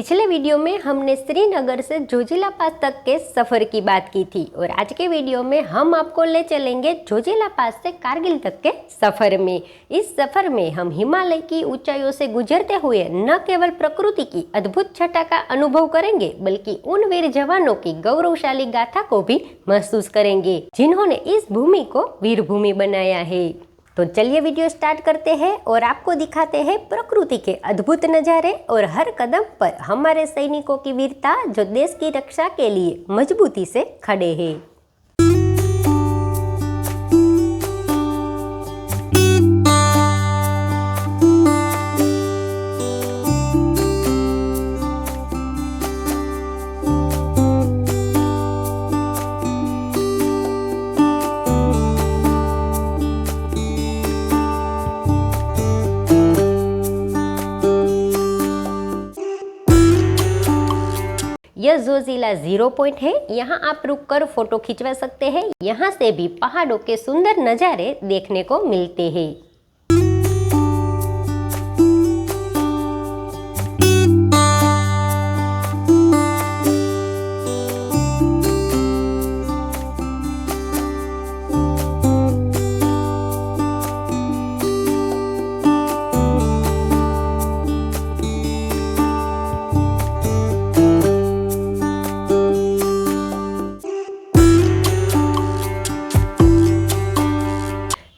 पिछले वीडियो में हमने श्रीनगर से जोजिला पास तक के सफ़र की बात की थी और आज के वीडियो में हम आपको ले चलेंगे जोजिला पास से कारगिल तक के सफ़र में। इस सफ़र में हम हिमालय की ऊंचाइयों से गुजरते हुए न केवल प्रकृति की अद्भुत छटा का अनुभव करेंगे बल्कि उन वीर जवानों की गौरवशाली गाथा को भी महसूस करेंगे जिन्होंने इस भूमि को वीर भूमि बनाया है। तो चलिए वीडियो स्टार्ट करते हैं और आपको दिखाते हैं प्रकृति के अद्भुत नज़ारे और हर कदम पर हमारे सैनिकों की वीरता जो देश की रक्षा के लिए मजबूती से खड़े हैं। यह जोजिला 0 पॉइंट है। यहाँ आप रुककर फोटो खिंचवा सकते हैं। यहाँ से भी पहाड़ों के सुंदर नज़ारे देखने को मिलते हैं।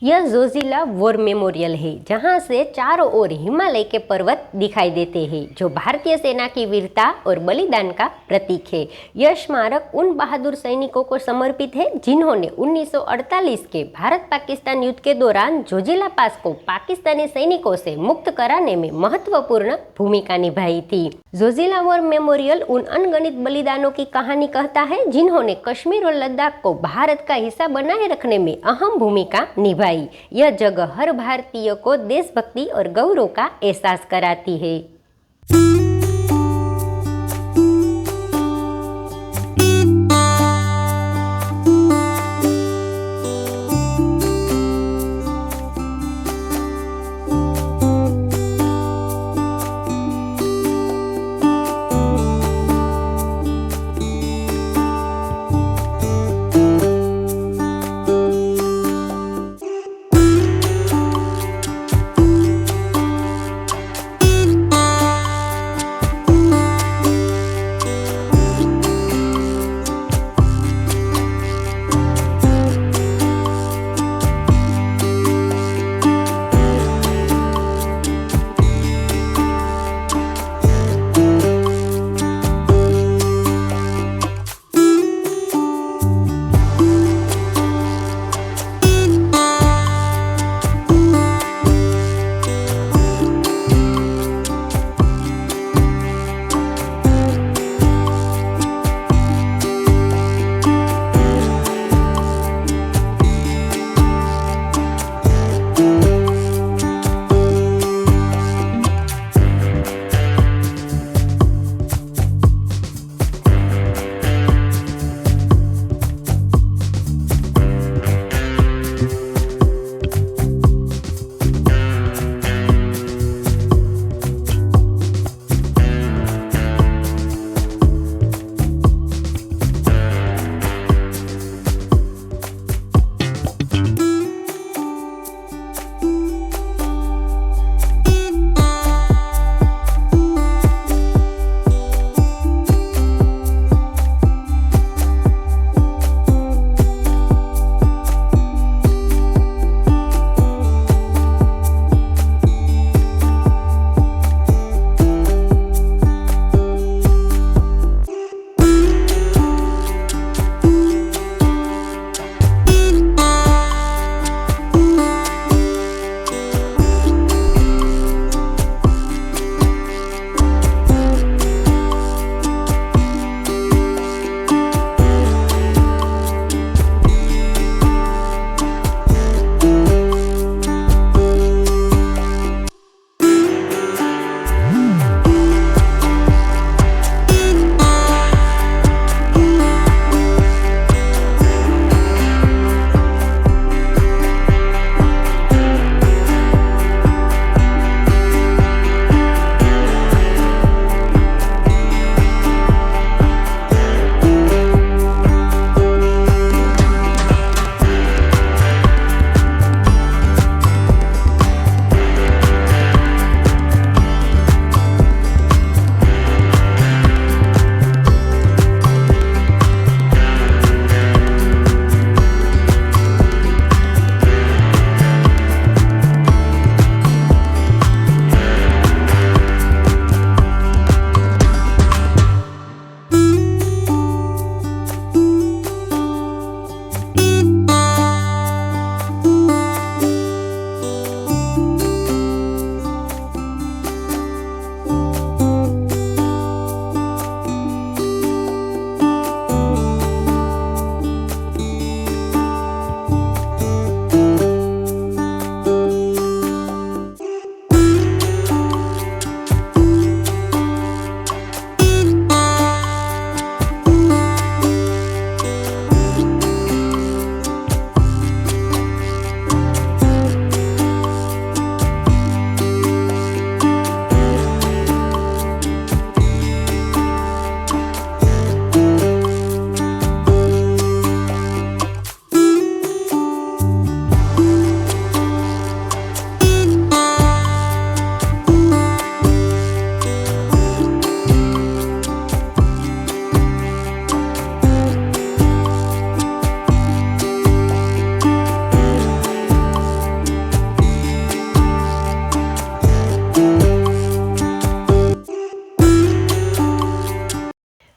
यह जोजिला वॉर मेमोरियल है जहां से चारों ओर हिमालय के पर्वत दिखाई देते हैं जो भारतीय सेना की वीरता और बलिदान का प्रतीक है। यह स्मारक उन बहादुर सैनिकों को समर्पित है जिन्होंने 1948 के भारत पाकिस्तान युद्ध के दौरान जोजिला पास को पाकिस्तानी सैनिकों से मुक्त कराने में महत्वपूर्ण भूमिका निभाई थी। जोजिला वॉर मेमोरियल उन अनगिनत बलिदानों की कहानी कहता है जिन्होंने कश्मीर और लद्दाख को भारत का हिस्सा बनाए रखने में अहम भूमिका निभाई। यह जगह हर भारतीय को देशभक्ति और गौरव का एहसास कराती है।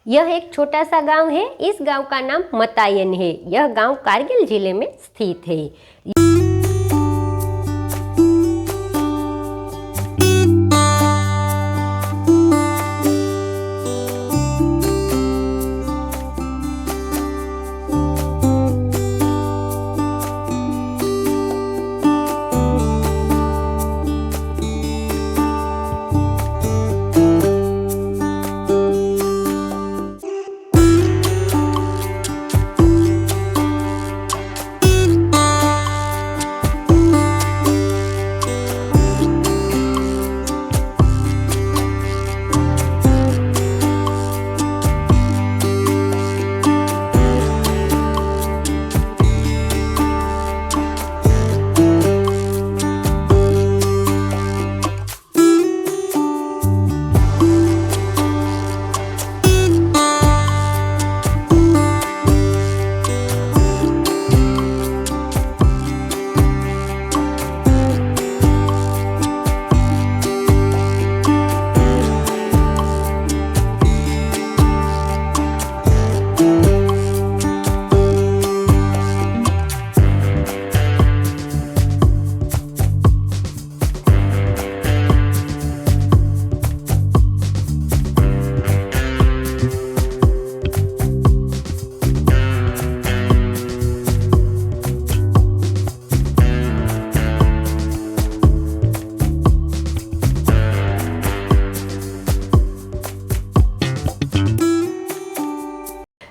यह एक छोटा सा गांव है। इस गांव का नाम मतायन है। यह गांव कारगिल जिले में स्थित है।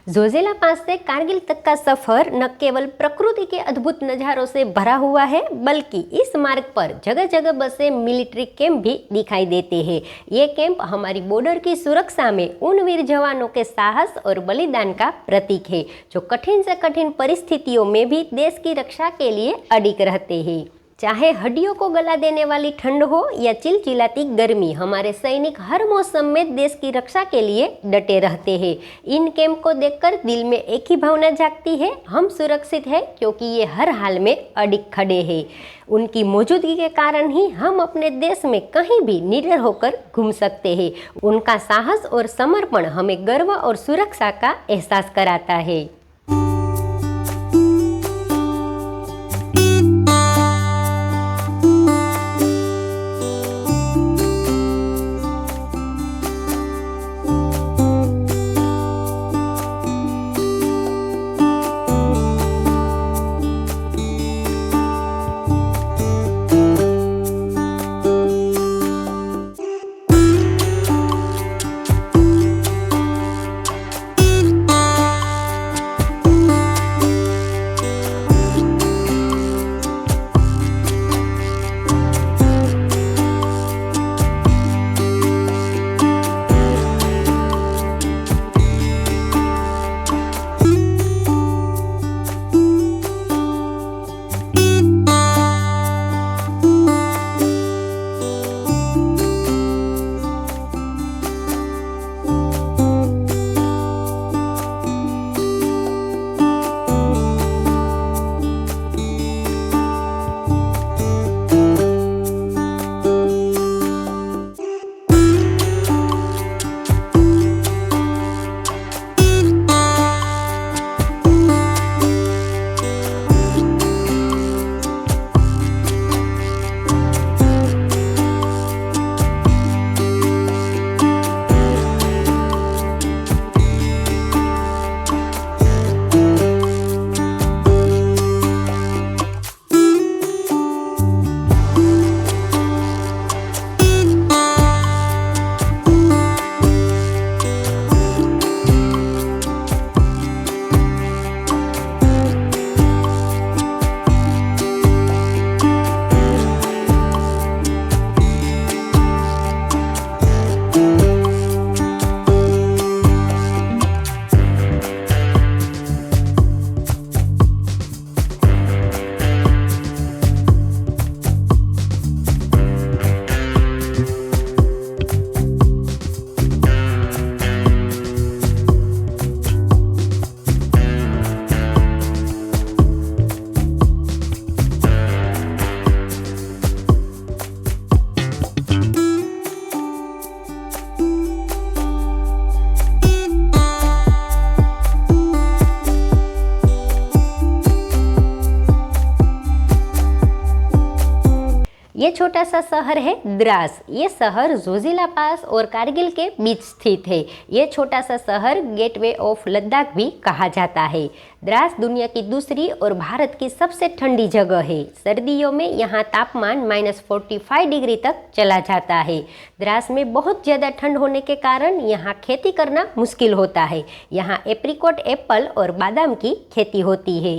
जोजिला पास से कारगिल तक का सफर न केवल प्रकृति के अद्भुत नज़ारों से भरा हुआ है, बल्कि इस मार्ग पर जगह जगह बसे मिलिट्री कैंप भी दिखाई देते हैं। ये कैंप हमारी बॉर्डर की सुरक्षा में उन वीर जवानों के साहस और बलिदान का प्रतीक है, जो कठिन से कठिन परिस्थितियों में भी देश की रक्षा के लिए अडिग रहते हैं। चाहे हड्डियों को गला देने वाली ठंड हो या चिलचिलाती गर्मी, हमारे सैनिक हर मौसम में देश की रक्षा के लिए डटे रहते हैं। इन कैंप को देखकर दिल में एक ही भावना जागती है, हम सुरक्षित हैं, क्योंकि ये हर हाल में अडिग खड़े हैं। उनकी मौजूदगी के कारण ही हम अपने देश में कहीं भी निडर होकर घूम सकते हैं। उनका साहस और समर्पण हमें गर्व और सुरक्षा का एहसास कराता है। ये छोटा सा शहर है द्रास। ये शहर जोजिला पास और कारगिल के बीच स्थित है। ये छोटा सा शहर गेटवे ऑफ लद्दाख भी कहा जाता है। द्रास दुनिया की दूसरी और भारत की सबसे ठंडी जगह है। सर्दियों में यहाँ तापमान -45 डिग्री तक चला जाता है। द्रास में बहुत ज़्यादा ठंड होने के कारण यहाँ खेती करना मुश्किल होता है। यहाँ एप्रिकॉट, एप्पल और बादाम की खेती होती है।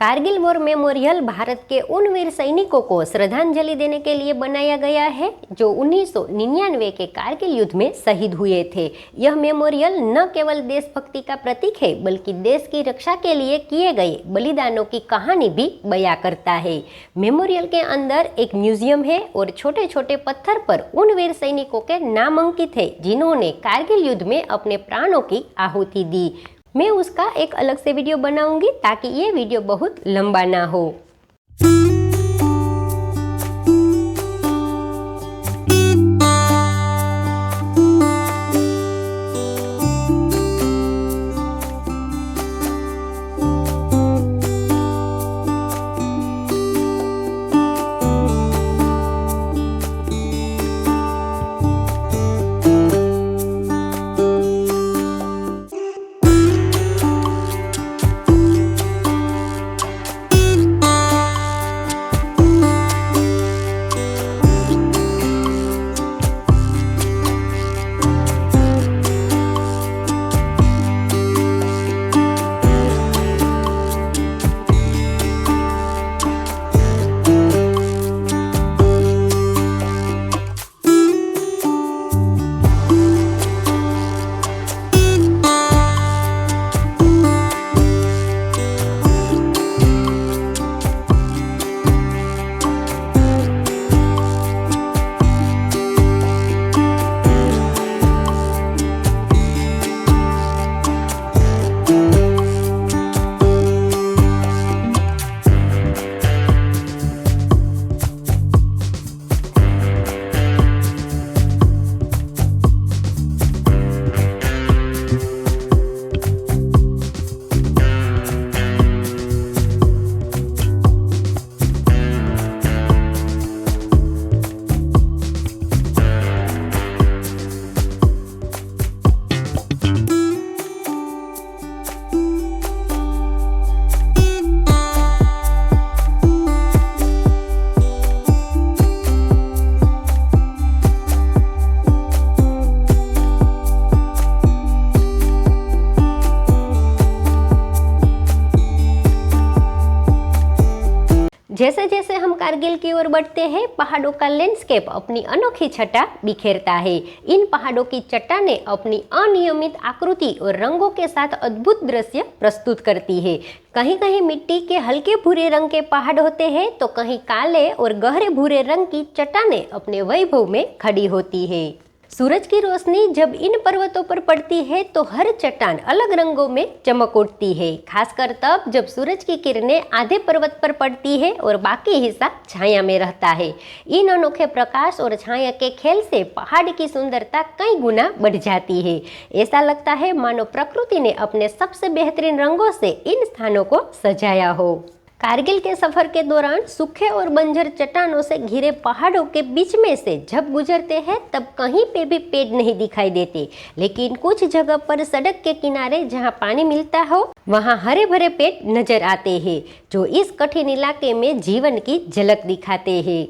कारगिल वॉर मेमोरियल भारत के उन वीर सैनिकों को श्रद्धांजलि देने के लिए बनाया गया है जो 1999 के कारगिल युद्ध में शहीद हुए थे। यह मेमोरियल न केवल देशभक्ति का प्रतीक है बल्कि देश की रक्षा के लिए किए गए बलिदानों की कहानी भी बयां करता है। मेमोरियल के अंदर एक म्यूजियम है और छोटे छोटे पत्थर पर उन वीर सैनिकों के नाम अंकित है जिन्होंने कारगिल युद्ध में अपने प्राणों की आहुति दी। मैं उसका एक अलग से वीडियो बनाऊंगी ताकि ये वीडियो बहुत लंबा ना हो। जैसे जैसे हम कारगिल की ओर बढ़ते हैं, पहाड़ों का लैंडस्केप अपनी अनोखी छटा बिखेरता है। इन पहाड़ों की चट्टानें अपनी अनियमित आकृति और रंगों के साथ अद्भुत दृश्य प्रस्तुत करती है। कहीं कहीं मिट्टी के हल्के भूरे रंग के पहाड़ होते हैं तो कहीं काले और गहरे भूरे रंग की चट्टानें अपने वैभव में खड़ी होती है। सूरज की रोशनी जब इन पर्वतों पर पड़ती है तो हर चट्टान अलग रंगों में चमक उठती है, खासकर तब जब सूरज की किरणें आधे पर्वत पर पड़ती है और बाकी हिस्सा छाया में रहता है। इन अनोखे प्रकाश और छाया के खेल से पहाड़ की सुंदरता कई गुना बढ़ जाती है। ऐसा लगता है मानो प्रकृति ने अपने सबसे बेहतरीन रंगों से इन स्थानों को सजाया हो। कारगिल के सफर के दौरान सूखे और बंजर चट्टानों से घिरे पहाड़ों के बीच में से जब गुजरते हैं तब कहीं पे भी पेड़ नहीं दिखाई देते, लेकिन कुछ जगह पर सड़क के किनारे जहां पानी मिलता हो वहां हरे भरे पेड़ नजर आते हैं, जो इस कठिन इलाके में जीवन की झलक दिखाते हैं।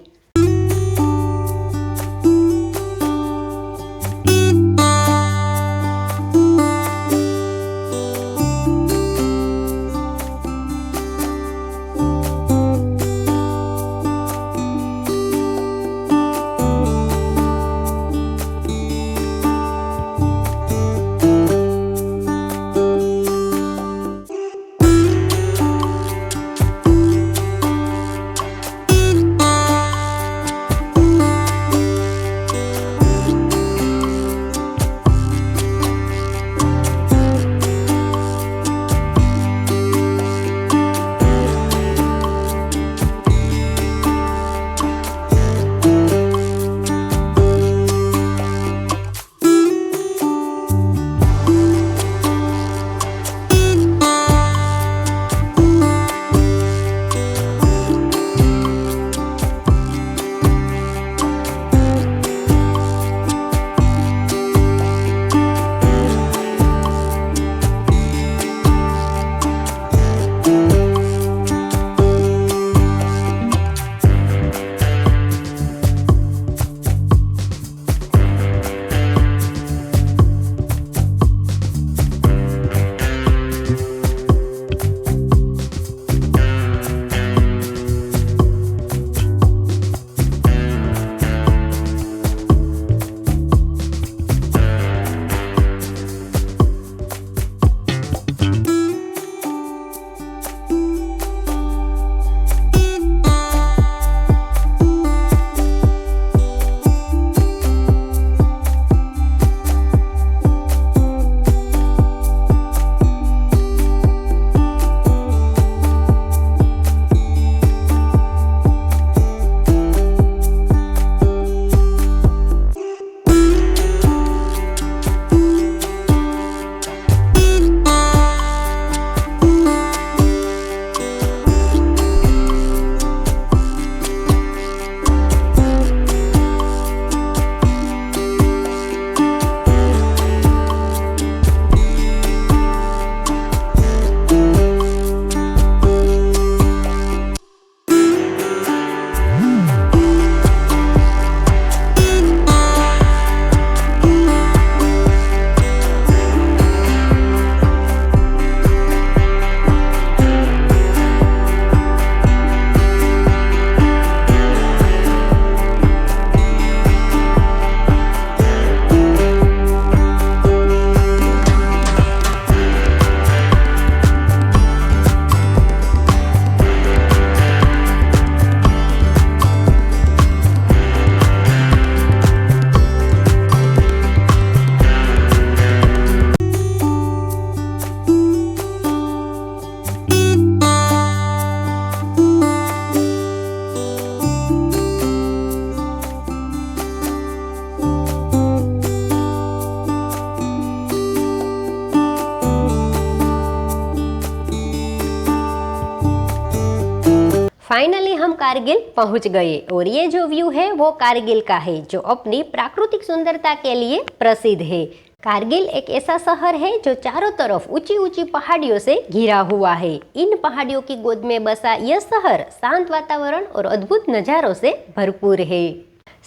फाइनली हम कारगिल पहुंच गए और ये जो व्यू है वो कारगिल का है जो अपनी प्राकृतिक सुंदरता के लिए प्रसिद्ध है। कारगिल एक ऐसा शहर है जो चारों तरफ ऊंची ऊंची पहाड़ियों से घिरा हुआ है। इन पहाड़ियों की गोद में बसा यह शहर शांत वातावरण और अद्भुत नज़ारों से भरपूर है।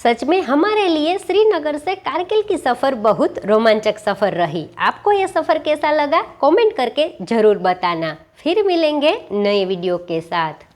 सच में हमारे लिए श्रीनगर से कारगिल की सफ़र बहुत रोमांचक सफ़र रही। आपको यह सफ़र कैसा लगा कमेंट करके ज़रूर बताना। फिर मिलेंगे नए वीडियो के साथ।